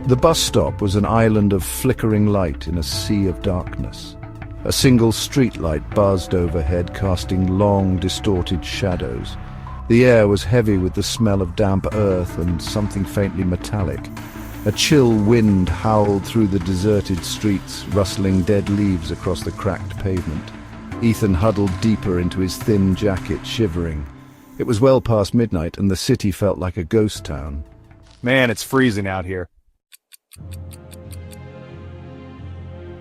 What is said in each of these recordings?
The bus stop was an island of flickering light in a sea of darkness. A single street light buzzed overhead, casting long, distorted shadows. The air was heavy with the smell of damp earth and something faintly metallic. A chill wind howled through the deserted streets, rustling dead leaves across the cracked pavement. Ethan huddled deeper into his thin jacket, shivering. It was well past midnight, and the city felt like a ghost town. Man, it's freezing out here.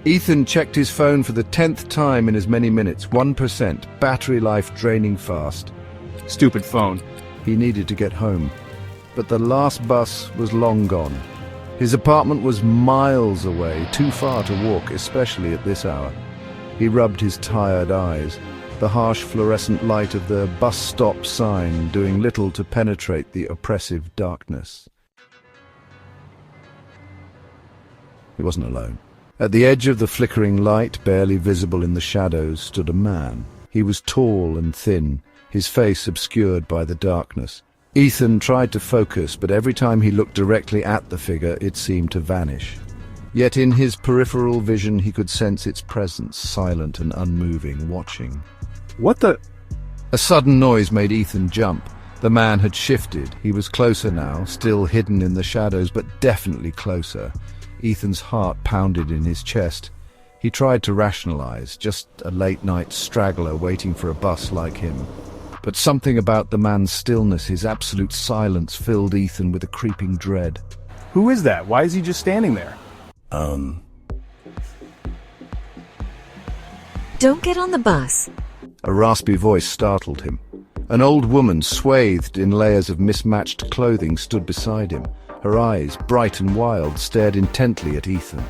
Ethan checked his phone for the 10th time in as many minutes. 1%, battery life draining fast. Stupid phone. He needed to get home, but the last bus was long gone. His apartment was miles away, too far to walk, especially at this hour. He rubbed his tired eyes, the harsh fluorescent light of the bus stop sign doing little to penetrate the oppressive darkness. He wasn't alone. At the edge of the flickering light, barely visible in the shadows, stood a man. He was tall and thin, his face obscured by the darkness. Ethan tried to focus, but every time he looked directly at the figure, it seemed to vanish. Yet in his peripheral vision he could sense its presence, silent and unmoving, watching. What the? A sudden noise made Ethan jump. The man had shifted. He was closer now, still hidden in the shadows, but definitely closer. Ethan's heart pounded in his chest. He tried to rationalize, just a late-night straggler waiting for a bus like him. But something about the man's stillness, his absolute silence, filled Ethan with a creeping dread. Who is that? Why is he just standing there? Don't get on the bus. A raspy voice startled him. An old woman, swathed in layers of mismatched clothing, stood beside him. Her eyes, bright and wild, stared intently at Ethan.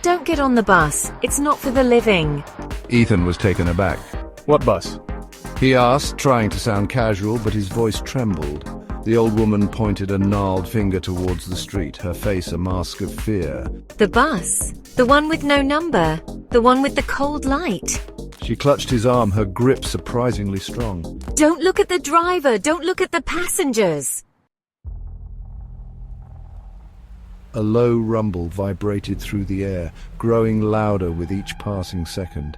Don't get on the bus. It's not for the living. Ethan was taken aback. What bus? He asked, trying to sound casual, but his voice trembled. The old woman pointed a gnarled finger towards the street, her face a mask of fear. The bus? The one with no number? The one with the cold light? She clutched his arm, her grip surprisingly strong. Don't look at the driver! Don't look at the passengers! A low rumble vibrated through the air, growing louder with each passing second.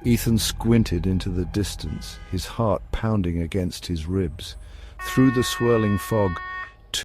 Ethan squinted into the distance, his heart pounding against his ribs. Through the swirling fog,